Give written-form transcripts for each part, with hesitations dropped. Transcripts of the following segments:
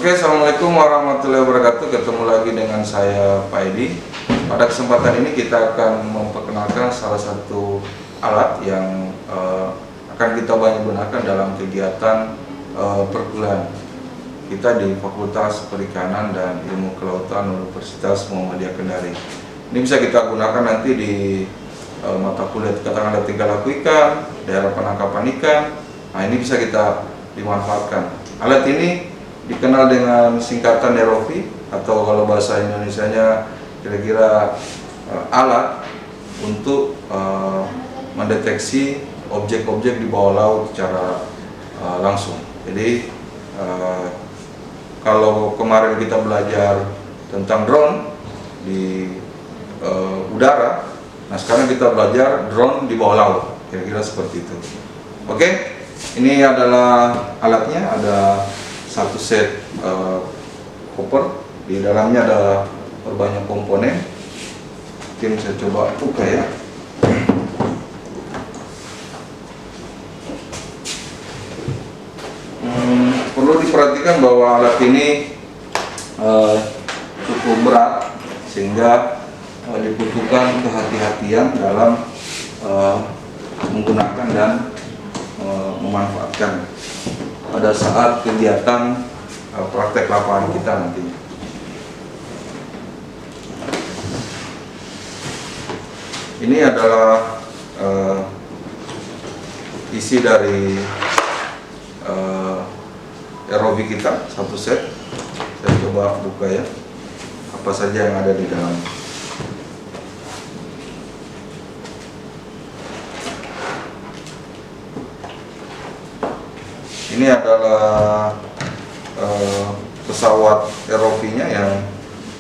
Oke, assalamualaikum warahmatullahi wabarakatuh. Ketemu lagi dengan saya, Pak Edi. Pada kesempatan ini kita akan memperkenalkan salah satu alat yang akan kita banyak gunakan dalam kegiatan perkuliahan kita di Fakultas Perikanan dan Ilmu Kelautan Universitas Muhammadiyah Kendari. Ini bisa kita gunakan nanti di mata kuliah katakanlah tingkah laku ikan, daerah penangkapan ikan. Nah, ini bisa kita dimanfaatkan. Alat ini dikenal dengan singkatan ROV, atau kalau bahasa Indonesianya kira-kira alat untuk mendeteksi objek-objek di bawah laut secara langsung. Jadi kalau kemarin kita belajar tentang drone di udara, nah sekarang kita belajar drone di bawah laut, kira-kira seperti itu. Oke, ini adalah alatnya. Ada satu set koper, di dalamnya ada berbanyak komponen. Mungkin saya coba buka ya. Perlu diperhatikan bahwa alat ini cukup berat, sehingga dibutuhkan kehati-hatian dalam menggunakan dan memanfaatkan pada saat kegiatan praktek lapangan kita nantinya. Ini adalah isi dari ROV kita, satu set. Saya coba buka ya, apa saja yang ada di dalam. Ini adalah pesawat ROV-nya yang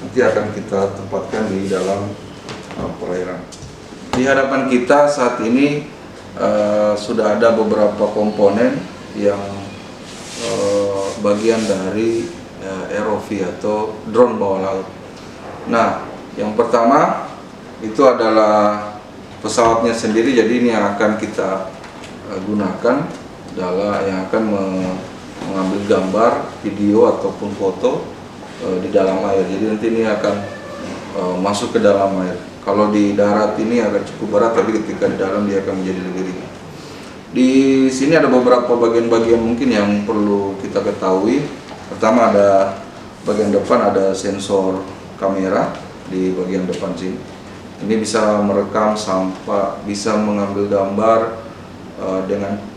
nanti akan kita tempatkan di dalam perairan. Di hadapan kita saat ini sudah ada beberapa komponen yang bagian dari ROV atau drone bawah laut. Nah, yang pertama itu adalah pesawatnya sendiri. Jadi ini yang akan kita gunakan adalah yang akan mengambil gambar, video ataupun foto di dalam air. Jadi nanti ini akan masuk ke dalam air. Kalau di darat ini agak cukup berat, tapi ketika di dalam dia akan menjadi lebih ringan. Di sini ada beberapa bagian-bagian mungkin yang perlu kita ketahui. Pertama, ada bagian depan ada sensor kamera di bagian depan sini. Ini bisa merekam sampah, bisa mengambil gambar dengan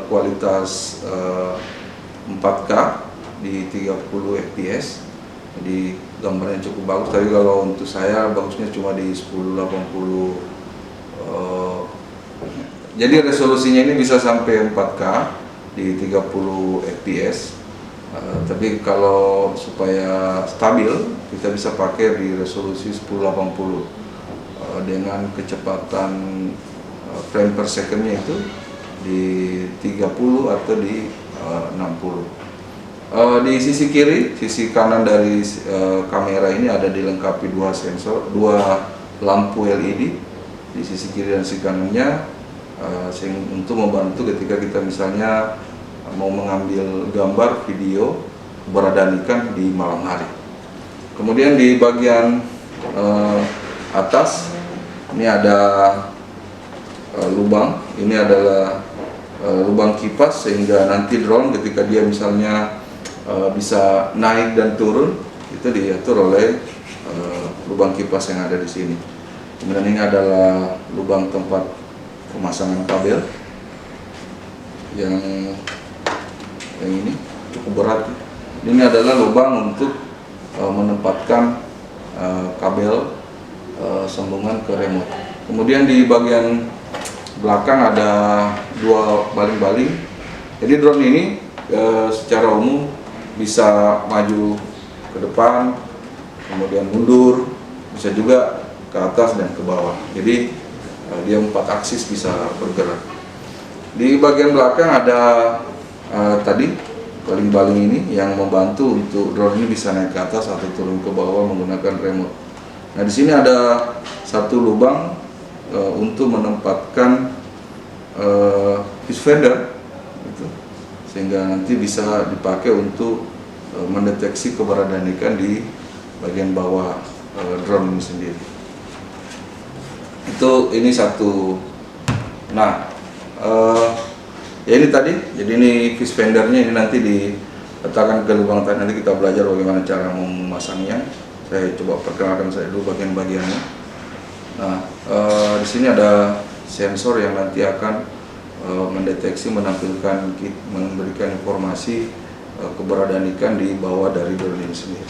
kualitas 4K di 30 fps. Jadi gambarnya cukup bagus, tapi kalau untuk saya bagusnya cuma di 1080. Jadi resolusinya ini bisa sampai 4K di 30 fps. Tapi kalau supaya stabil kita bisa pakai di resolusi 1080 dengan kecepatan frame per secondnya itu di 30 atau di 60. Di sisi kiri, sisi kanan dari kamera ini ada dilengkapi dua sensor, dua lampu LED di sisi kiri dan sisi kanannya, untuk membantu ketika kita misalnya mau mengambil gambar, video keberadaan ikan di malam hari. Kemudian di bagian atas ini ada lubang. Ini adalah lubang kipas, sehingga nanti drone ketika dia misalnya bisa naik dan turun itu diatur oleh lubang kipas yang ada di sini. Kemudian ini adalah lubang tempat pemasangan kabel yang ini cukup berat. Ini adalah lubang untuk menempatkan kabel sambungan ke remote. Kemudian di bagian belakang ada dua baling-baling. Jadi drone ini secara umum bisa maju ke depan, kemudian mundur, bisa juga ke atas dan ke bawah. Jadi dia 4 aksis bisa bergerak. Di bagian belakang ada tadi baling-baling ini yang membantu untuk drone ini bisa naik ke atas atau turun ke bawah menggunakan remote. Nah, di sini ada satu lubang untuk menempatkan fish feeder, gitu, sehingga nanti bisa dipakai untuk mendeteksi keberadaan ikan di bagian bawah drone ini sendiri. Ini satu. Nah, ya ini tadi, jadi ini fish fendernya, ini nanti diletakkan ke lubang tadi. Nanti kita belajar bagaimana cara memasangnya. Saya coba perkenalkan saya dulu bagian-bagiannya. Nah, di sini ada sensor yang nanti akan mendeteksi, memberikan informasi keberadaan ikan di bawah dari drone ini sendiri.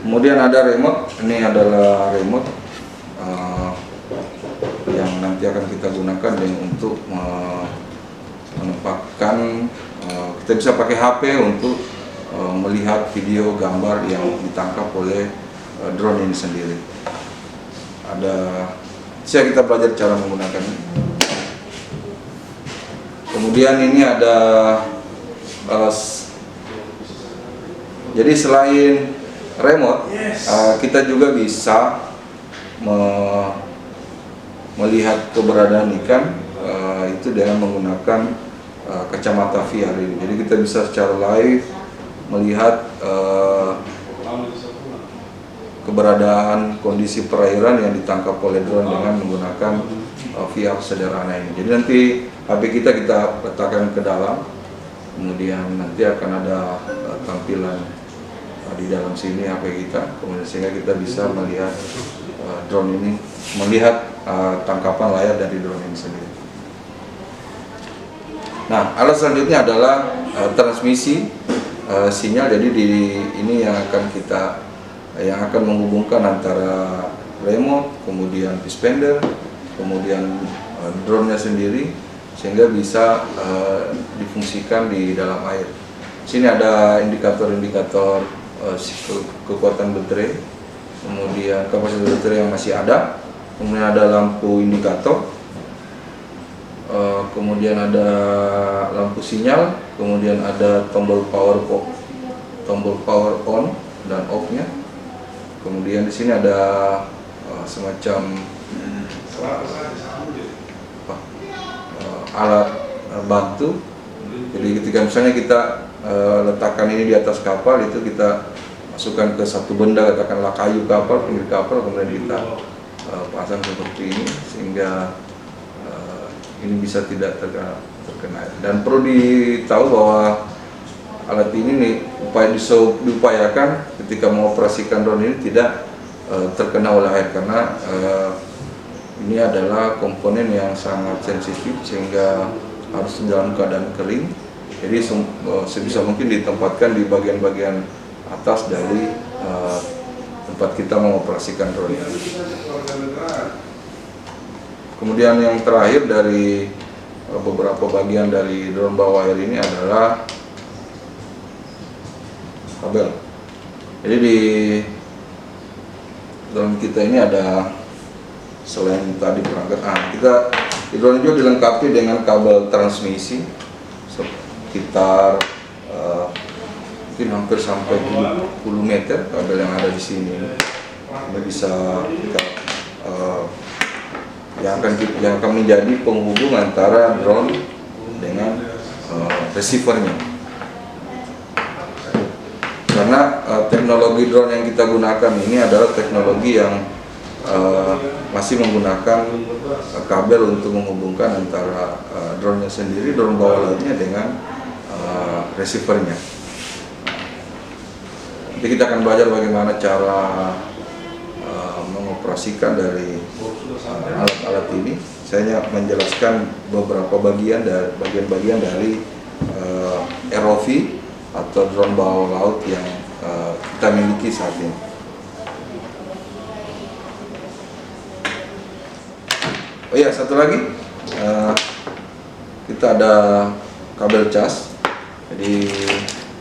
Kemudian ada remote. Ini adalah remote yang nanti akan kita gunakan untuk menempatkan. Kita bisa pakai HP untuk melihat video gambar yang ditangkap oleh drone ini sendiri. Kita belajar cara menggunakannya. Kemudian ini ada jadi selain remote, kita juga bisa melihat keberadaan ikan itu dengan menggunakan kacamata VR ini. Jadi kita bisa secara live melihat keberadaan kondisi perairan yang ditangkap oleh drone dengan menggunakan VR sederhana ini. Jadi nanti HP kita letakkan ke dalam, kemudian nanti akan ada tampilan di dalam sini HP kita, kemudian sehingga kita bisa melihat drone ini, melihat tangkapan layar dari drone ini sendiri. Nah, alat selanjutnya adalah transmisi sinyal. Jadi ini yang akan menghubungkan antara remote, kemudian fish fender, kemudian drone-nya sendiri, sehingga bisa difungsikan di dalam air. Sini ada indikator-indikator kekuatan baterai, kemudian kapasitas baterai yang masih ada, kemudian ada lampu indikator, kemudian ada lampu sinyal, kemudian ada tombol power on dan off-nya. Kemudian di sini ada semacam alat bantu. Jadi ketika misalnya kita letakkan ini di atas kapal, itu kita masukkan ke satu benda, katakanlah kayu kapal, pinggir kapal, kemudian kita pasang seperti ini sehingga ini bisa tidak terkena air. Dan perlu ditahu bahwa alat ini diupayakan ketika mengoperasikan drone ini tidak terkena oleh air, karena ini adalah komponen yang sangat sensitif sehingga harus dalam keadaan kering. Jadi sebisa mungkin ditempatkan di bagian-bagian atas dari tempat kita mengoperasikan drone ini. Kemudian yang terakhir dari beberapa bagian dari drone bawah air ini adalah kabel. Jadi di drone kita ini ada, selain tadi perangkat, di drone juga dilengkapi dengan kabel transmisi sekitar mungkin hampir sampai 20 meter kabel yang ada di sini. Ini bisa kita yang akan menjadi penghubung antara drone dengan receivernya. Karena teknologi drone yang kita gunakan ini adalah teknologi yang masih menggunakan kabel untuk menghubungkan antara drone-nya sendiri, drone bawah lautnya, dengan receivernya. Nanti kita akan belajar bagaimana cara mengoperasikan dari alat-alat ini. Saya menjelaskan beberapa bagian dari ROV atau drone bawah laut yang kita miliki saat ini. Oh iya, satu lagi, kita ada kabel cas. Jadi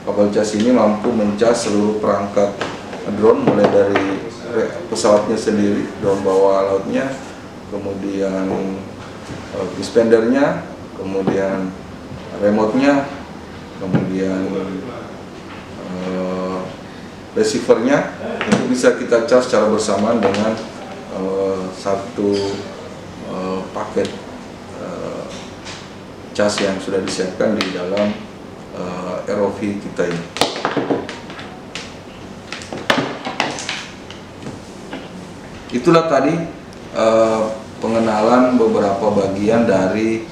kabel cas ini mampu mencas seluruh perangkat drone, mulai dari pesawatnya sendiri, drone bawah lautnya, kemudian fish fendernya, kemudian remote-nya, kemudian receivernya. Itu bisa kita cas secara bersamaan dengan satu paket cas yang sudah disiapkan di dalam ROV kita ini. Itulah tadi pengenalan beberapa bagian dari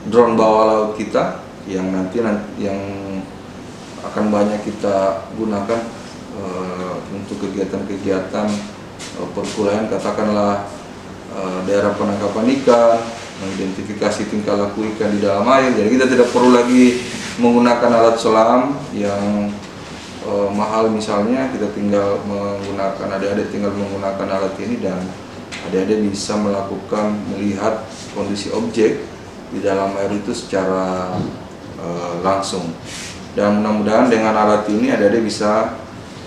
drone bawah laut kita yang nanti yang akan banyak kita gunakan untuk kegiatan-kegiatan perkuliahan, katakanlah daerah penangkapan ikan, mengidentifikasi tingkah laku ikan di dalam air. Jadi kita tidak perlu lagi menggunakan alat selam yang mahal, misalnya kita tinggal menggunakan, adik-adik tinggal menggunakan alat ini dan adik-adik bisa melihat kondisi objek di dalam air itu secara langsung. Dan mudah-mudahan dengan alat ini adik-adik bisa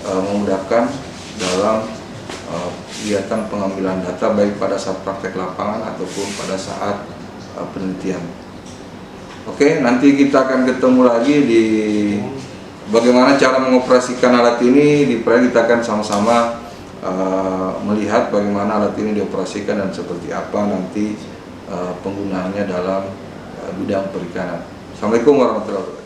memudahkan dalam kegiatan pengambilan data baik pada saat praktek lapangan ataupun pada saat penelitian. Oke, nanti kita akan ketemu lagi di bagaimana cara mengoperasikan alat ini. Di kita akan sama-sama melihat bagaimana alat ini dioperasikan dan seperti apa nanti penggunaannya dalam bidang perikanan. Assalamualaikum warahmatullahi wabarakatuh.